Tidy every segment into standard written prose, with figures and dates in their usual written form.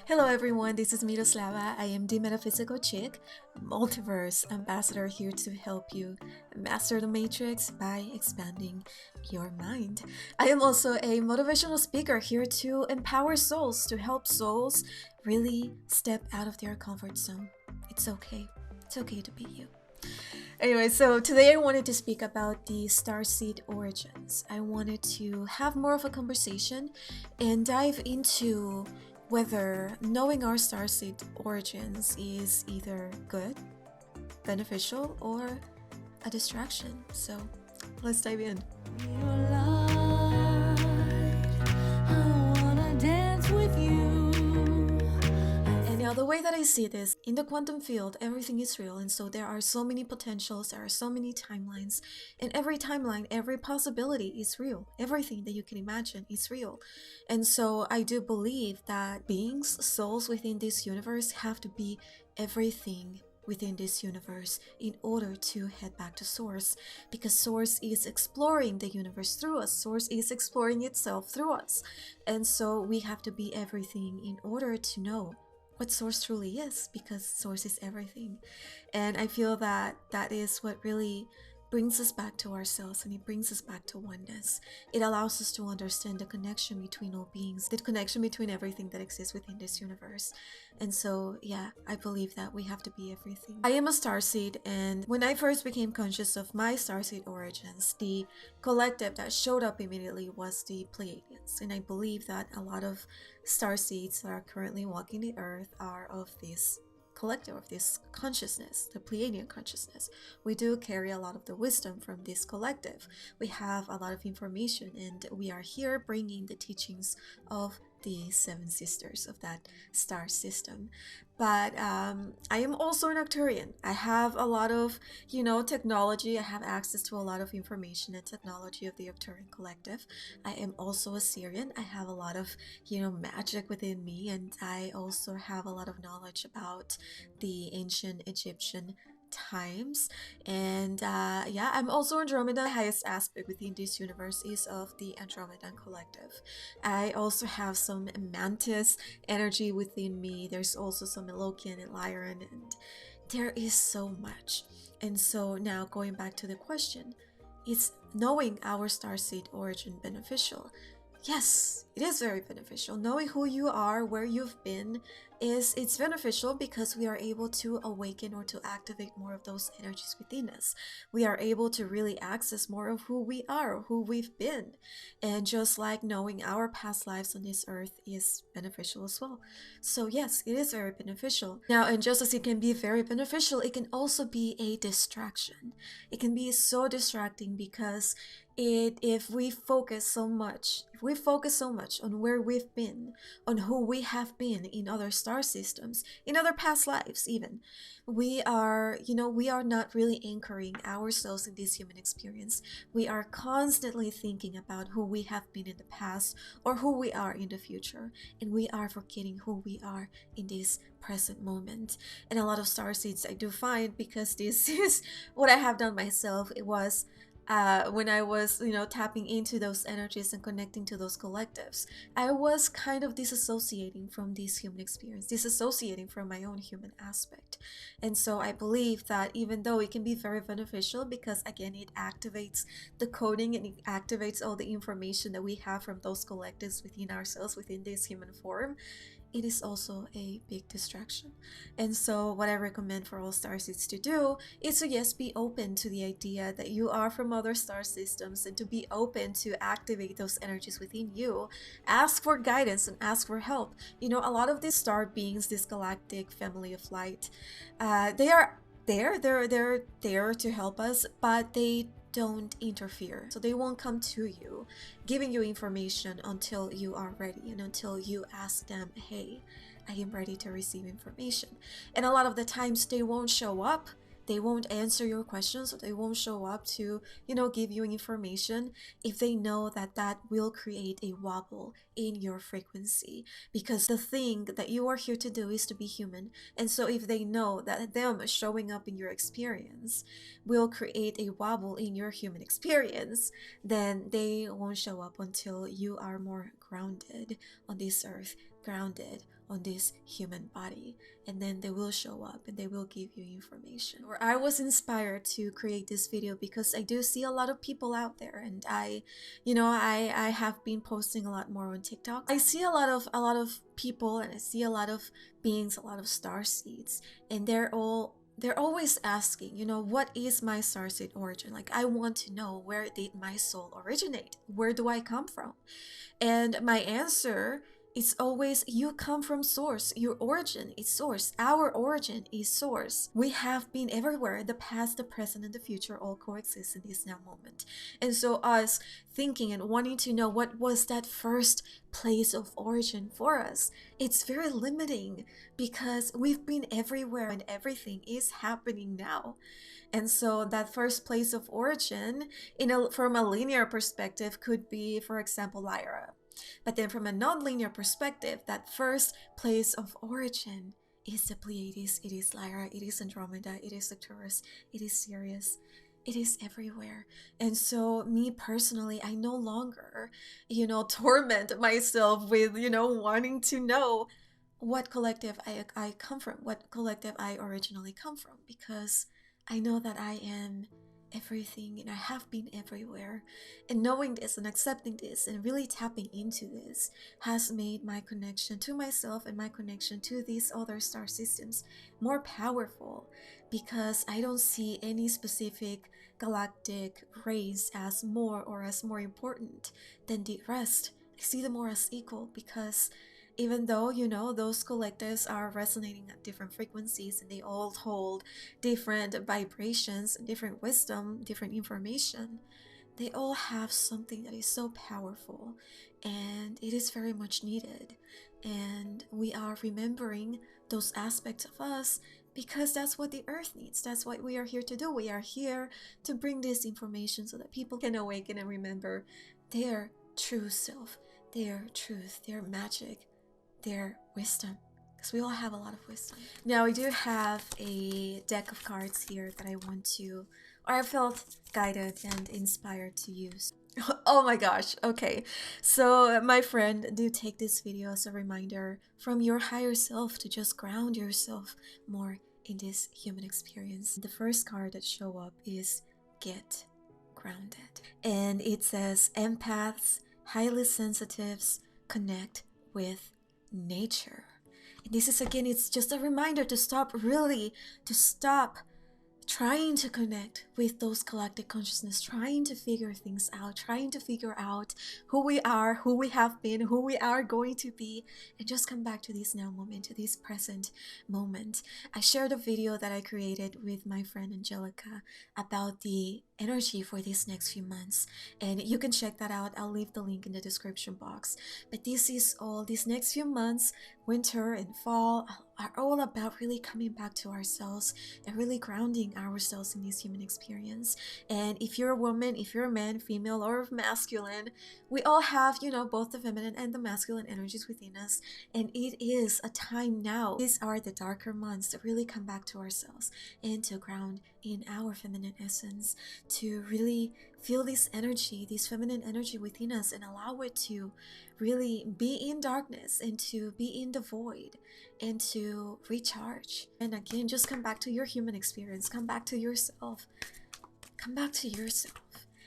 Hello everyone, this is Miroslava. I am the Metaphysical Chick, multiverse ambassador here to help you master the matrix by expanding your mind. I am also a motivational speaker here to empower souls, to help souls really step out of their comfort zone. It's okay. It's okay to be you. Anyway, so today I wanted to speak about the Starseed origins. I wanted to have more of a conversation and dive into whether knowing our Starseed origins is either good, beneficial, or a distraction. So let's dive in. Now, the way that I see this, in the quantum field, everything is real, and so there are so many potentials, there are so many timelines, and every timeline, every possibility is real. Everything that you can imagine is real. And so I do believe that beings, souls within this universe have to be everything within this universe in order to head back to Source, because Source is exploring the universe through us. Source is exploring itself through us. And so we have to be everything in order to know what Source truly is, because Source is everything. And I feel that that is what really brings us back to ourselves, and it brings us back to oneness. It allows us to understand the connection between all beings, the connection between everything that exists within this universe. And so, yeah, I believe that we have to be everything. I am a starseed, and when I first became conscious of my starseed origins, the collective that showed up immediately was the Pleiadians. And I believe that a lot of starseeds that are currently walking the earth are of this collective, of this consciousness, the Pleiadian consciousness. We do carry a lot of the wisdom from this collective. We have a lot of information, and we are here bringing the teachings of the seven sisters of that star system. But I am also an Arcturian. I have a lot of, technology. I have access to a lot of information and technology of the Arcturian collective. I am also a Syrian. I have a lot of, magic within me, and I also have a lot of knowledge about the ancient Egyptian times. And yeah, I'm also Andromeda. The highest aspect within this universe is of the Andromedan collective. I also have some Mantis energy within me. There's also some Elokian and Lyran, and there is so much. And so now going back to the question, is knowing our starseed origin beneficial? Yes, it is very beneficial. Knowing who you are, where you've been, it's beneficial because we are able to awaken or to activate more of those energies within us. We are able to really access more of who we are, who we've been. And just like knowing our past lives on this earth is beneficial as well. So yes, it is very beneficial. Now, and just as it can be very beneficial, it can also be a distraction. It can be so distracting because if we focus so much on where we've been, on who we have been in other star systems, in other past lives even, we are not really anchoring ourselves in this human experience. We are constantly thinking about who we have been in the past or who we are in the future, and we are forgetting who we are in this present moment. And a lot of starseeds I do find, because this is what I have done myself. It was when I was, tapping into those energies and connecting to those collectives, I was kind of disassociating from this human experience, disassociating from my own human aspect. And so I believe that even though it can be very beneficial, because again, it activates the coding and it activates all the information that we have from those collectives within ourselves, within this human form, it is also a big distraction. And so what I recommend for all starseeds to do is to, yes, be open to the idea that you are from other star systems, and to be open to activate those energies within you. Ask for guidance and ask for help. A lot of these star beings, this galactic family of light, they are they're there to help us, but they don't interfere. So they won't come to you giving you information until you are ready, and until you ask them, hey, I am ready to receive information. And a lot of the times they won't show up, they won't answer your questions, or they won't show up to, give you information if they know that that will create a wobble in your frequency. Because the thing that you are here to do is to be human. And so if they know that them showing up in your experience will create a wobble in your human experience, then they won't show up until you are more grounded on this earth, grounded on this human body, and then they will show up and they will give you information. Or I was inspired to create this video because I do see a lot of people out there, and I have been posting a lot more on TikTok. I see a lot of people, and I see a lot of beings, a lot of star seeds, and they're always asking, what is my starseed origin? Like, I want to know, where did my soul originate? Where do I come from? And my answer is always, you come from source. Your origin is source. Our origin is source. We have been everywhere. The past, the present, and the future all coexist in this now moment. And so us thinking and wanting to know what was that first place of origin for us, it's very limiting because we've been everywhere and everything is happening now. And so that first place of origin, from a linear perspective, could be, for example, Lyra. But then from a non-linear perspective, that first place of origin is the Pleiades, it is Lyra, it is Andromeda, it is Arcturus, it is Sirius. It is everywhere. And so me personally, I no longer, torment myself with, wanting to know what collective I come from, what collective I originally come from, because I know that I am everything and I have been everywhere. And knowing this and accepting this and really tapping into this has made my connection to myself and my connection to these other star systems more powerful, because I don't see any specific galactic race as more important than the rest. I see them more as equal, because even though, those collectives are resonating at different frequencies and they all hold different vibrations, different wisdom, different information, they all have something that is so powerful, and it is very much needed. And we are remembering those aspects of us because that's what the earth needs. That's what we are here to do. We are here to bring this information so that people can awaken and remember their true self, their truth, their magic, their wisdom, because we all have a lot of wisdom. Now, I do have a deck of cards here that I felt guided and inspired to use. Oh my gosh, okay. So my friend, do take this video as a reminder from your higher self to just ground yourself more in this human experience. The first card that show up is Get Grounded. And it says, empaths, highly sensitives, connect with nature. And this is, again, it's just a reminder to stop trying to connect with those galactic consciousness, trying to figure things out, trying to figure out who we are, who we have been, who we are going to be, and just come back to this now moment, to this present moment. I shared a video that I created with my friend Angelica about the energy for these next few months, and you can check that out. I'll leave the link in the description box. But these next few months, winter and fall, are all about really coming back to ourselves and really grounding ourselves in this human experience. And if you're a woman, if you're a man, female or masculine, we all have, both the feminine and the masculine energies within us. And it is a time now. These are the darker months to really come back to ourselves and to ground in our feminine essence, to really feel this energy, this feminine energy within us, and allow it to really be in darkness and to be in the void and to recharge. And again, just come back to your human experience, come back to yourself,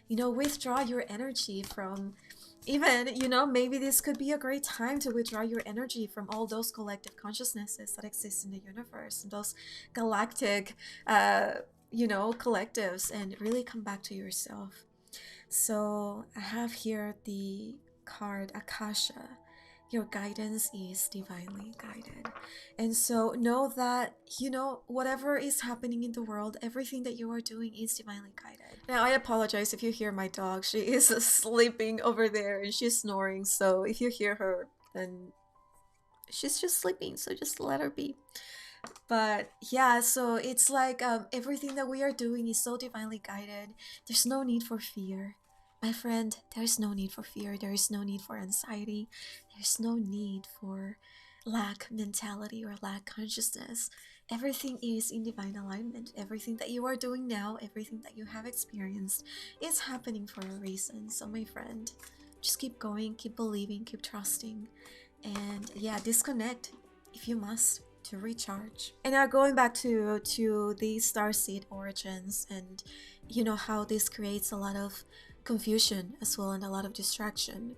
withdraw your energy from even, maybe this could be a great time to withdraw your energy from all those collective consciousnesses that exist in the universe, and those galactic collectives, and really come back to yourself. So I have here the card Akasha. Your guidance is divinely guided. And so know that, whatever is happening in the world, everything that you are doing is divinely guided. Now, I apologize if you hear my dog. She is sleeping over there and she's snoring. So if you hear her, then she's just sleeping. So just let her be. But yeah, so it's like everything that we are doing is so divinely guided. There's no need for fear. My friend, there's no need for fear. There is no need for anxiety. There's no need for lack mentality or lack consciousness. Everything is in divine alignment. Everything that you are doing now, everything that you have experienced is happening for a reason. So my friend, just keep going, keep believing, keep trusting, and yeah, disconnect if you must to recharge. And now going back to the starseed origins, and you know how this creates a lot of confusion as well and a lot of distraction.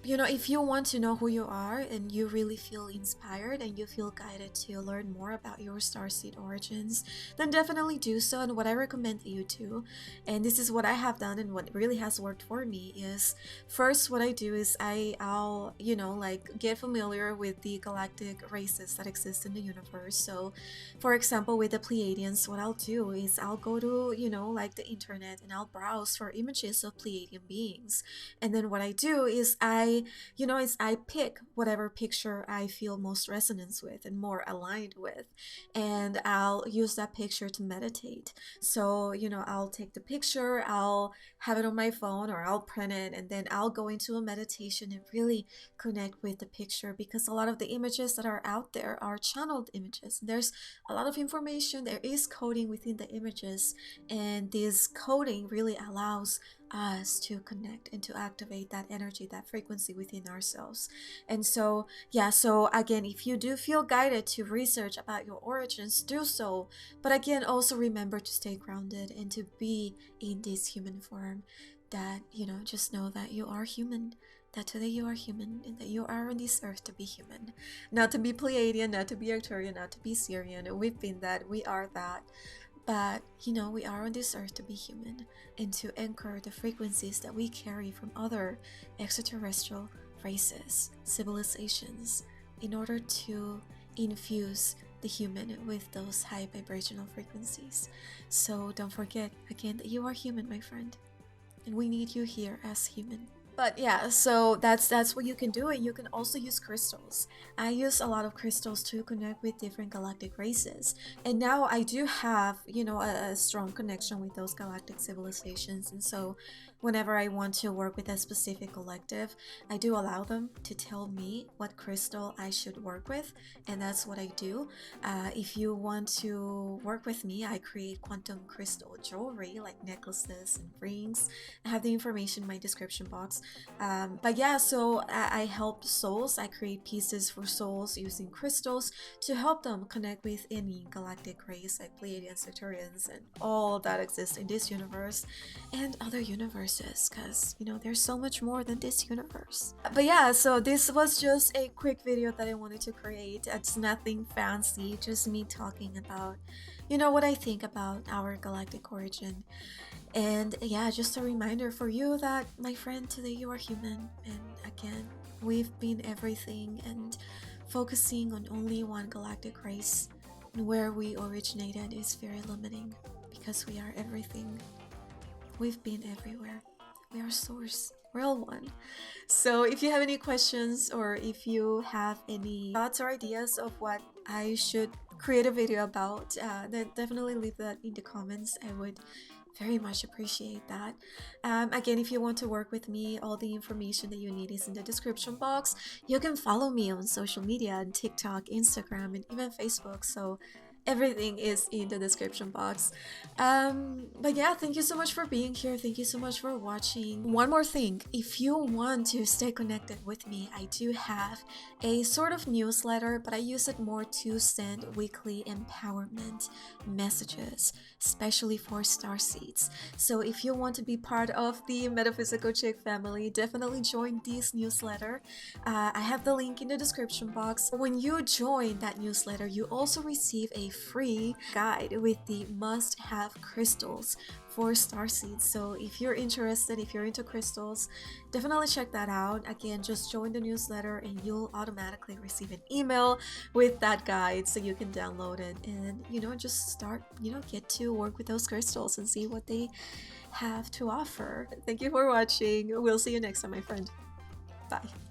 You know, if you want to know who you are and you really feel inspired and you feel guided to learn more about your starseed origins, then definitely do so. And what I recommend you do, and this is what I have done and what really has worked for me, is first what I do is I'll you know, like, get familiar with the galactic races that exist in the universe. So for example, with the Pleiadians, what I'll do is I'll go to, you know, like the internet, and I'll browse for images of Pleiadian beings. And then what I do is I pick whatever picture I feel most resonance with and more aligned with, and I'll use that picture to meditate. So, you know, I'll take the picture, I'll have it on my phone, or I'll print it, and then I'll go into a meditation and really connect with the picture, because a lot of the images that are out there are channeled images. There's a lot of information, there is coding within the images, and this coding really allows us to connect and to activate that energy, that frequency within ourselves. And so yeah, so again, if you do feel guided to research about your origins, do so. But again, also remember to stay grounded and to be in this human form. That, you know, just know that you are human, that today you are human, and that you are on this earth to be human, not to be Pleiadian, not to be Arcturian, not to be Syrian. We've been that, we are that. But, you know, we are on this earth to be human and to anchor the frequencies that we carry from other extraterrestrial races, civilizations, in order to infuse the human with those high vibrational frequencies. So don't forget, again, that you are human, my friend, and we need you here as human. But yeah, so that's what you can do. And you can also use crystals. I use a lot of crystals to connect with different galactic races, and now I do have, you know, a strong connection with those galactic civilizations. And so whenever I want to work with a specific collective, I do allow them to tell me what crystal I should work with, and that's what I do. If you want to work with me, I create quantum crystal jewelry like necklaces and rings. I have the information in my description box. But yeah, so I help souls. I create pieces for souls using crystals to help them connect with any galactic race like Pleiadians, Arcturians, and all that exists in this universe and other universes, because, you know, there's so much more than this universe. But yeah, so this was just a quick video that I wanted to create. It's nothing fancy, just me talking about, you know, what I think about our galactic origin. And yeah, just a reminder for you that, my friend, today you are human. And again, we've been everything, and focusing on only one galactic race and where we originated is very limiting, because we are everything. We've been everywhere. We are source. We're all one. So if you have any questions, or if you have any thoughts or ideas of what I should create a video about, then definitely leave that in the comments. I would very much appreciate that. Again, if you want to work with me, all the information that you need is in the description box. You can follow me on social media, on TikTok, Instagram, and even Facebook. So everything is in the description box. But yeah, thank you so much for being here. Thank you so much for watching. One more thing, if you want to stay connected with me, I do have a sort of newsletter, but I use it more to send weekly empowerment messages, especially for starseeds. So if you want to be part of the Metaphysical Chick family, definitely join this newsletter. I have the link in the description box. When you join that newsletter, you also receive a free guide with the must-have crystals for starseeds. So if you're interested, if you're into crystals, definitely check that out. Again, just join the newsletter and you'll automatically receive an email with that guide, so you can download it and, you know, just start, you know, get to work with those crystals and see what they have to offer. Thank you for watching. We'll see you next time, my friend. Bye.